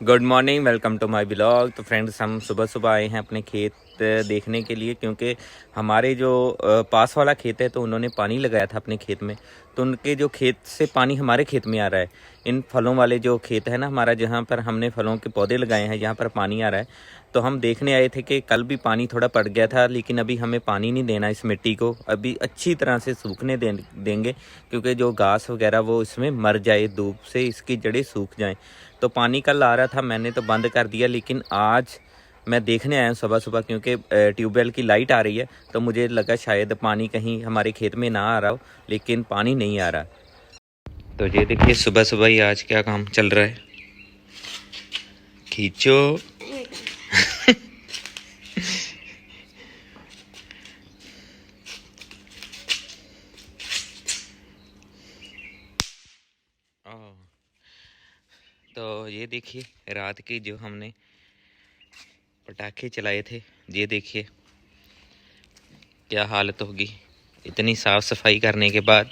Good morning, welcome to my blog. तो friends, हम सुबह सुबह आए हैं अपने खेत देखने के लिए, क्योंकि हमारे जो पास वाला खेत है तो उन्होंने पानी लगाया था अपने खेत में। तो उनके जो खेत से पानी हमारे खेत में आ रहा है। इन फलों वाले जो खेत है ना हमारा, जहाँ पर हमने फलों के पौधे लगाए हैं, जहाँ पर पानी आ रहा है। तो हम देखने आए थे कि कल भी पानी थोड़ा पड़ गया था, लेकिन अभी हमें पानी नहीं देना इस मिट्टी को, अभी अच्छी तरह से सूखने देंगे, क्योंकि जो घास वगैरह वो इसमें मर जाए, धूप से इसकी जड़ें सूख जाएं। तो पानी कल आ रहा था, मैंने तो बंद कर दिया, लेकिन आज मैं देखने आया हूँ सुबह सुबह, क्योंकि ट्यूबवेल की लाइट आ रही है। तो मुझे लगा शायद पानी कहीं हमारे खेत में ना आ रहा हो, लेकिन पानी नहीं आ रहा। तो ये देखिए सुबह सुबह ही आज क्या काम चल रहा है। खींचो। तो ये देखिए रात की जो हमने पटाखे चलाए थे, ये देखिए क्या हालत होगी। इतनी साफ सफाई करने के बाद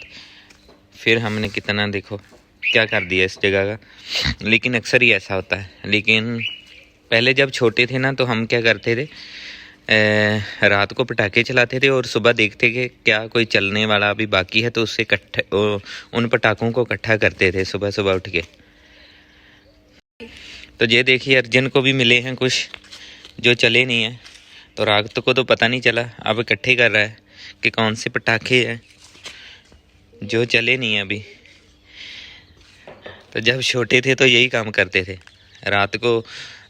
फिर हमने कितना देखो क्या कर दिया इस जगह का। लेकिन अक्सर ही ऐसा होता है। लेकिन पहले जब छोटे थे ना, तो हम क्या करते थे, रात को पटाखे चलाते थे और सुबह देखते कि क्या कोई चलने वाला अभी बाकी है, तो उससे उन पटाखों को इकट्ठा करते थे सुबह सुबह उठ के। तो ये देखिए अर्जुन को भी मिले हैं कुछ जो चले नहीं हैं। तो रात को तो पता नहीं चला, अब इकट्ठे कर रहा है कि कौन से पटाखे हैं जो चले नहीं हैं अभी। तो जब छोटे थे तो यही काम करते थे, रात को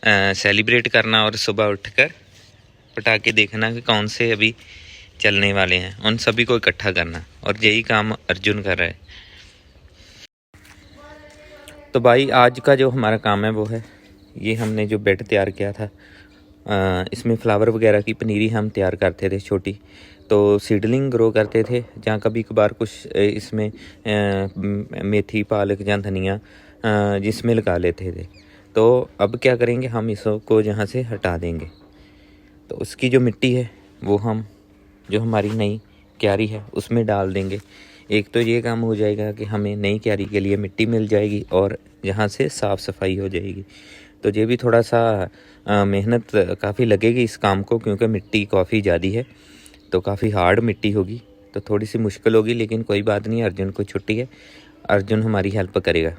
सेलिब्रेट करना और सुबह उठकर पटाखे देखना कि कौन से अभी चलने वाले हैं, उन सभी को इकट्ठा करना। और यही काम अर्जुन कर रहा है। तो भाई आज का जो हमारा काम है वो है, ये हमने जो बेड तैयार किया था, इसमें फ्लावर वगैरह की पनीरी हम तैयार करते थे छोटी। तो सीडलिंग ग्रो करते थे, जहाँ कभी कभार कुछ इसमें मेथी पालक या धनिया जिसमें लगा लेते थे। तो अब क्या करेंगे, हम इसको यहाँ से हटा देंगे। तो उसकी जो मिट्टी है वो हम जो हमारी नई क्यारी है उसमें डाल देंगे। एक तो ये काम हो जाएगा कि हमें नई क्यारी के लिए मिट्टी मिल जाएगी और यहाँ से साफ़ सफाई हो जाएगी। तो ये भी थोड़ा सा मेहनत काफ़ी लगेगी इस काम को, क्योंकि मिट्टी काफ़ी ज़्यादा है, तो काफ़ी हार्ड मिट्टी होगी, तो थोड़ी सी मुश्किल होगी। लेकिन कोई बात नहीं, अर्जुन को छुट्टी है, अर्जुन हमारी हेल्प करेगा।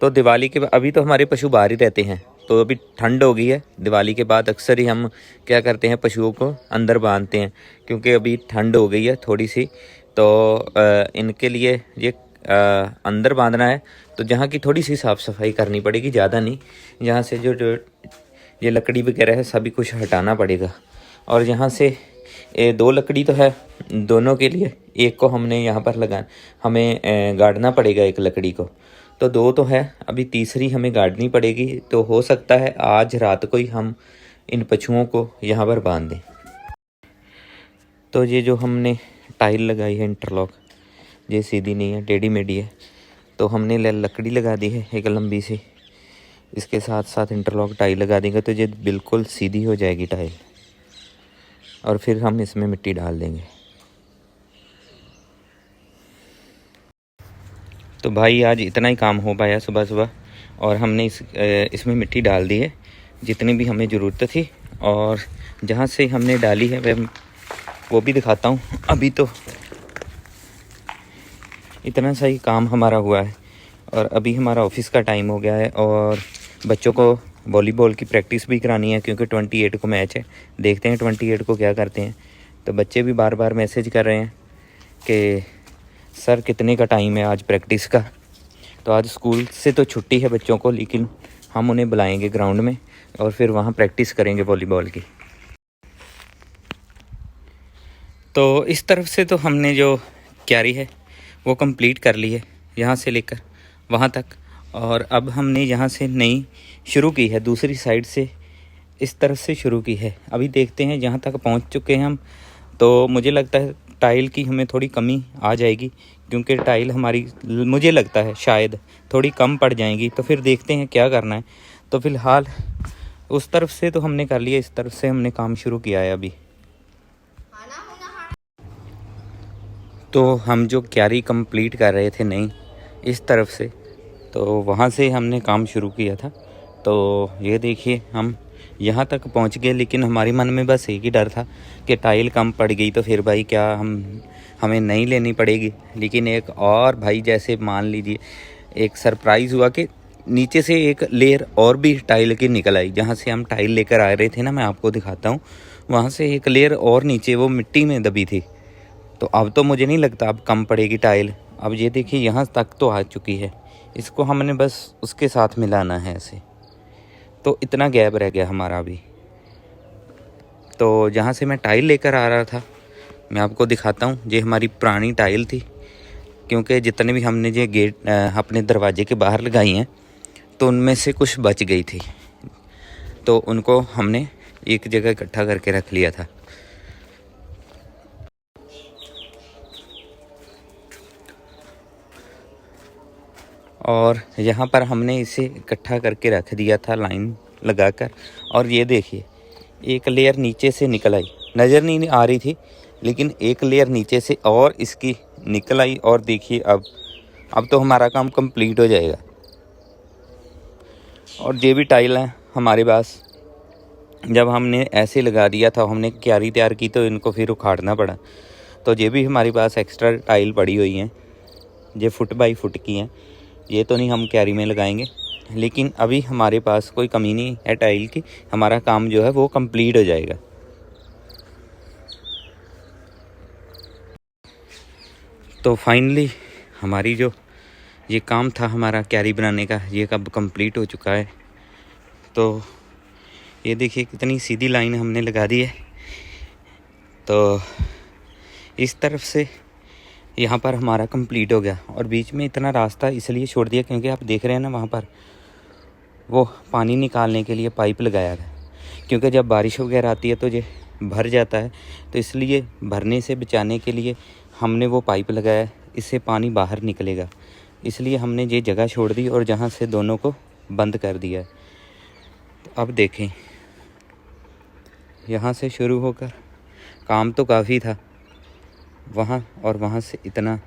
तो दिवाली के अभी तो हमारे पशु बाहर ही रहते हैं, तो अभी ठंड हो गई है। दिवाली के बाद अक्सर ही हम क्या करते हैं, पशुओं को अंदर बांधते हैं, क्योंकि अभी ठंड हो गई है थोड़ी सी। तो इनके लिए ये अंदर बांधना है, तो जहाँ की थोड़ी सी साफ़ सफाई करनी पड़ेगी, ज़्यादा नहीं। यहाँ से जो ये लकड़ी वगैरह है सभी कुछ हटाना पड़ेगा। और यहाँ से ये 2 लकड़ी तो है दोनों के लिए, एक को हमने यहाँ पर हमें गाड़ना पड़ेगा एक लकड़ी को। तो 2 तो है, अभी तीसरी हमें गाड़नी पड़ेगी। तो हो सकता है आज रात को ही हम इन पशुओं को यहाँ पर बांध दें। तो ये जो हमने टाइल लगाई है इंटरलॉक, ये सीधी नहीं है, टेढ़ी मेढ़ी है। तो हमने लकड़ी लगा दी है एक लंबी सी, इसके साथ साथ इंटरलॉक टाइल लगा देंगे तो ये बिल्कुल सीधी हो जाएगी टाइल। और फिर हम इसमें मिट्टी डाल देंगे। तो भाई आज इतना ही काम हो पाया सुबह सुबह, और हमने इसमें मिट्टी डाल दी है जितनी भी हमें ज़रूरत थी। और जहाँ से हमने डाली है वह वो भी दिखाता हूँ। अभी तो इतना सा ही काम हमारा हुआ है, और अभी हमारा ऑफिस का टाइम हो गया है, और बच्चों को वॉलीबॉल की प्रैक्टिस भी करानी है, क्योंकि 28 को मैच है। देखते हैं 28 को क्या करते हैं। तो बच्चे भी बार बार मैसेज कर रहे हैं कि सर कितने का टाइम है आज प्रैक्टिस का। तो आज स्कूल से तो छुट्टी है बच्चों को, लेकिन हम उन्हें बुलाएंगे ग्राउंड में और फिर वहाँ प्रैक्टिस करेंगे वॉलीबॉल की। तो इस तरफ से तो हमने जो क्यारी है वो कंप्लीट कर ली है, यहाँ से लेकर वहाँ तक। और अब हमने यहाँ से नई शुरू की है, दूसरी साइड से इस तरफ से शुरू की है। अभी देखते हैं जहाँ तक पहुँच चुके हैं हम। तो मुझे लगता है टाइल की हमें थोड़ी कमी आ जाएगी, क्योंकि टाइल हमारी मुझे लगता है शायद थोड़ी कम पड़ जाएंगी। तो फिर देखते हैं क्या करना है। तो फ़िलहाल उस तरफ से तो हमने कर लिया, इस तरफ से हमने काम शुरू किया है अभी। तो हम जो क्यारी कंप्लीट कर रहे थे नहीं इस तरफ से, तो वहाँ से हमने काम शुरू किया था। तो ये देखिए हम यहाँ तक पहुँच गए, लेकिन हमारे मन में बस एक ही डर था कि टाइल कम पड़ गई तो फिर भाई क्या हमें नहीं लेनी पड़ेगी। लेकिन एक और भाई जैसे मान लीजिए एक सरप्राइज़ हुआ कि नीचे से एक लेयर और भी टाइल की निकल आई। जहाँ से हम टाइल लेकर आ रहे थे ना, मैं आपको दिखाता हूँ, वहाँ से एक लेयर और नीचे वो मिट्टी में दबी थी। तो अब तो मुझे नहीं लगता अब कम पड़ेगी टाइल। अब ये देखिए यहाँ तक तो आ चुकी है, इसको हमने बस उसके साथ मिलाना है ऐसे। तो इतना गैप रह गया हमारा अभी। तो जहाँ से मैं टाइल लेकर आ रहा था मैं आपको दिखाता हूँ, ये हमारी पुरानी टाइल थी, क्योंकि जितने भी हमने ये गेट अपने दरवाजे के बाहर लगाई हैं तो उनमें से कुछ बच गई थी, तो उनको हमने एक जगह इकट्ठा करके रख लिया था। और यहाँ पर हमने इसे इकट्ठा करके रख दिया था लाइन लगाकर। और ये देखिए एक लेयर नीचे से निकल आई, नज़र नहीं आ रही थी, लेकिन एक लेयर नीचे से और इसकी निकल आई। और देखिए अब तो हमारा काम कंप्लीट हो जाएगा। और ये भी टाइल है हमारे पास, जब हमने ऐसे लगा दिया था, हमने क्यारी तैयार की तो इनको फिर उखाड़ना पड़ा। तो ये भी हमारे पास एक्स्ट्रा टाइल पड़ी हुई हैं, ये फुट बाई फुट की हैं। ये तो नहीं हम क्यारी में लगाएंगे, लेकिन अभी हमारे पास कोई कमी नहीं है टाइल की, हमारा काम जो है वो कंप्लीट हो जाएगा। तो फाइनली हमारी जो ये काम था हमारा क्यारी बनाने का, ये कब कंप्लीट हो चुका है। तो ये देखिए कितनी सीधी लाइन हमने लगा दी है। तो इस तरफ से यहाँ पर हमारा कंप्लीट हो गया। और बीच में इतना रास्ता इसलिए छोड़ दिया क्योंकि आप देख रहे हैं ना वहाँ पर वो पानी निकालने के लिए पाइप लगाया है, क्योंकि जब बारिश वगैरह आती है तो ये भर जाता है। तो इसलिए भरने से बचाने के लिए हमने वो पाइप लगाया, इससे पानी बाहर निकलेगा। इसलिए हमने ये जगह छोड़ दी और जहाँ से दोनों को बंद कर दिया। तो अब देखें यहाँ से शुरू होकर काम तो काफ़ी था वहाँ, और वहाँ से इतना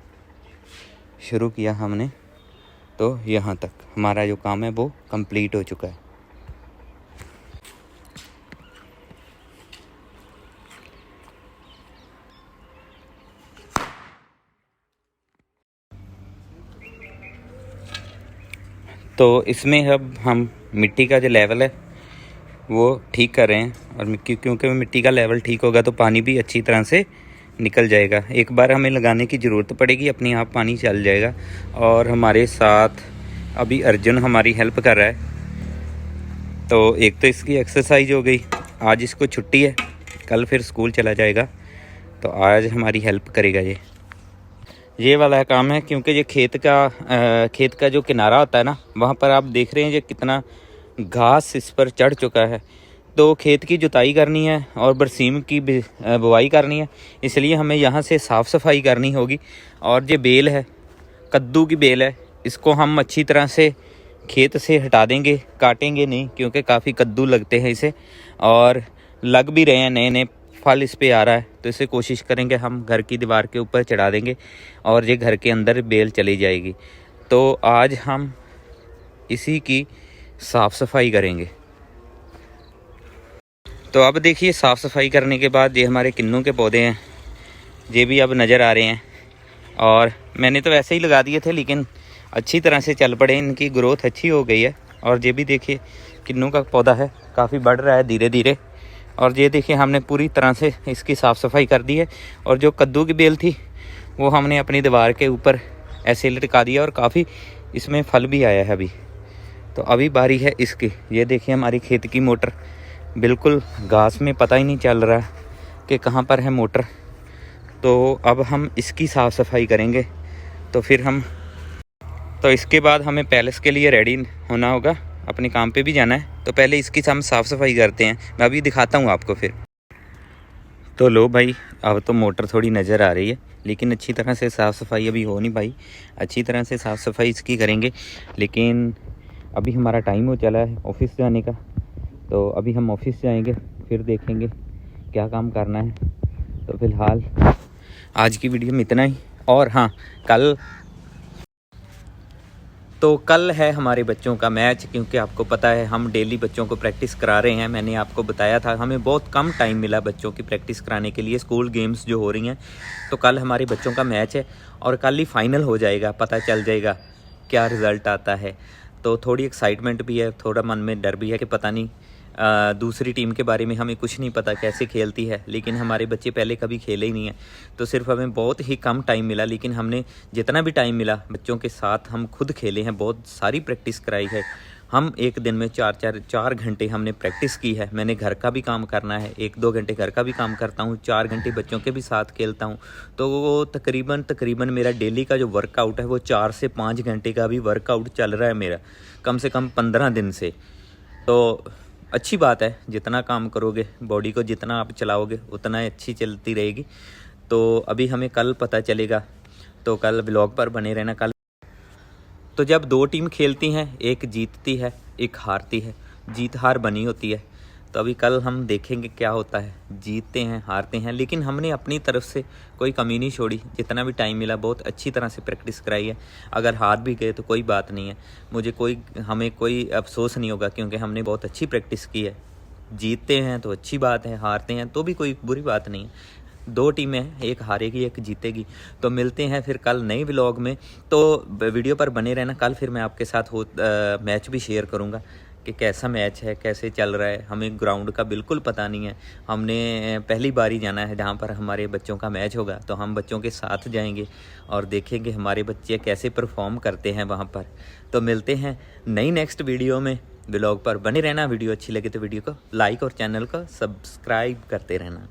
शुरू किया हमने, तो यहाँ तक हमारा जो काम है वो कंप्लीट हो चुका है। तो इसमें अब हम मिट्टी का जो लेवल है वो ठीक कर रहे हैं। और क्योंकि मिट्टी का लेवल ठीक होगा तो पानी भी अच्छी तरह से निकल जाएगा। एक बार हमें लगाने की ज़रूरत पड़ेगी, अपने आप पानी चल जाएगा। और हमारे साथ अभी अर्जुन हमारी हेल्प कर रहा है। तो एक तो इसकी एक्सरसाइज हो गई, आज इसको छुट्टी है, कल फिर स्कूल चला जाएगा, तो आज हमारी हेल्प करेगा। ये वाला काम है, क्योंकि ये खेत का जो किनारा होता है ना, वहाँ पर आप देख रहे हैं ये कितना घास इस पर चढ़ चुका है। तो खेत की जुताई करनी है और बरसीम की बुवाई करनी है, इसलिए हमें यहाँ से साफ़ सफाई करनी होगी। और ये बेल है, कद्दू की बेल है, इसको हम अच्छी तरह से खेत से हटा देंगे, काटेंगे नहीं, क्योंकि काफ़ी कद्दू लगते हैं इसे, और लग भी रहे हैं, नए नए फल इस पे आ रहा है। तो इसे कोशिश करेंगे हम घर की दीवार के ऊपर चढ़ा देंगे और ये घर के अंदर बेल चली जाएगी। तो आज हम इसी की साफ़ सफाई करेंगे। तो अब देखिए साफ़ सफाई करने के बाद ये हमारे किन्नू के पौधे हैं, ये भी अब नज़र आ रहे हैं। और मैंने तो वैसे ही लगा दिए थे, लेकिन अच्छी तरह से चल पड़े, इनकी ग्रोथ अच्छी हो गई है। और ये भी देखिए किन्नू का पौधा है, काफ़ी बढ़ रहा है धीरे धीरे। और ये देखिए हमने पूरी तरह से इसकी साफ़ सफाई कर दी है। और जो कद्दू की बेल थी वो हमने अपनी दीवार के ऊपर ऐसे लटका दिया, और काफ़ी इसमें फल भी आया है अभी। तो अभी बारी है इसकी। ये देखिए हमारी खेत की मोटर बिल्कुल घास में, पता ही नहीं चल रहा कि कहाँ पर है मोटर। तो अब हम इसकी साफ़ सफाई करेंगे। तो इसके बाद हमें पैलेस के लिए रेडी होना होगा, अपने काम पे भी जाना है। तो पहले इसकी हम साफ़ सफाई करते हैं, मैं अभी दिखाता हूँ आपको फिर। तो लो भाई, अब तो मोटर थोड़ी नज़र आ रही है, लेकिन अच्छी तरह से साफ़ सफाई अभी हो नहीं पाई। अच्छी तरह से साफ़ सफाई इसकी करेंगे, लेकिन अभी हमारा टाइम हो चला है ऑफिस जाने का। तो अभी हम ऑफिस जाएंगे, फिर देखेंगे क्या काम करना है। तो फ़िलहाल आज की वीडियो में इतना ही। और हाँ, कल है हमारे बच्चों का मैच, क्योंकि आपको पता है हम डेली बच्चों को प्रैक्टिस करा रहे हैं। मैंने आपको बताया था हमें बहुत कम टाइम मिला बच्चों की प्रैक्टिस कराने के लिए, स्कूल गेम्स जो हो रही हैं। तो कल हमारे बच्चों का मैच है और कल ही फाइनल हो जाएगा, पता चल जाएगा क्या रिज़ल्ट आता है। तो थोड़ी एक्साइटमेंट भी है, थोड़ा मन में डर भी है कि पता नहीं दूसरी टीम के बारे में हमें कुछ नहीं पता कैसे खेलती है, लेकिन हमारे बच्चे पहले कभी खेले ही नहीं हैं। तो सिर्फ हमें बहुत ही कम टाइम मिला, लेकिन हमने जितना भी टाइम मिला बच्चों के साथ हम खुद खेले हैं, बहुत सारी प्रैक्टिस कराई है। हम एक दिन में 4 घंटे हमने प्रैक्टिस की है। मैंने घर का भी काम करना है, 1-2 घंटे घर का भी काम करता हूँ, 4 घंटे बच्चों के भी साथ खेलता हूँ। तो वो तकरीबन मेरा डेली का जो वर्कआउट है वो 4 से 5 घंटे का भी वर्कआउट चल रहा है मेरा, कम से कम 15 दिन से। तो अच्छी बात है, जितना काम करोगे, बॉडी को जितना आप चलाओगे उतना अच्छी चलती रहेगी। तो अभी हमें कल पता चलेगा, तो कल व्लॉग पर बने रहना। कल तो जब 2 टीम खेलती हैं, एक जीतती है एक हारती है, जीत हार बनी होती है। तो अभी कल हम देखेंगे क्या होता है, जीतते हैं हारते हैं, लेकिन हमने अपनी तरफ से कोई कमी नहीं छोड़ी। जितना भी टाइम मिला बहुत अच्छी तरह से प्रैक्टिस कराई है। अगर हार भी गए तो कोई बात नहीं है, हमें कोई अफसोस नहीं होगा, क्योंकि हमने बहुत अच्छी प्रैक्टिस की है। जीतते हैं तो अच्छी बात है, हारते हैं तो भी कोई बुरी बात नहीं है। 2 टीमें हैं, एक हारेगी एक जीतेगी। तो मिलते हैं फिर कल नए व्लॉग में। तो वीडियो पर बने रहना, कल फिर मैं आपके साथ मैच भी शेयर करूंगा कि कैसा मैच है, कैसे चल रहा है। हमें ग्राउंड का बिल्कुल पता नहीं है, हमने पहली बार ही जाना है जहाँ पर हमारे बच्चों का मैच होगा। तो हम बच्चों के साथ जाएंगे और देखेंगे हमारे बच्चे कैसे परफॉर्म करते हैं वहाँ पर। तो मिलते हैं नई नेक्स्ट वीडियो में, व्लॉग पर बने रहना। वीडियो अच्छी लगे तो वीडियो को लाइक और चैनल को सब्सक्राइब करते रहना।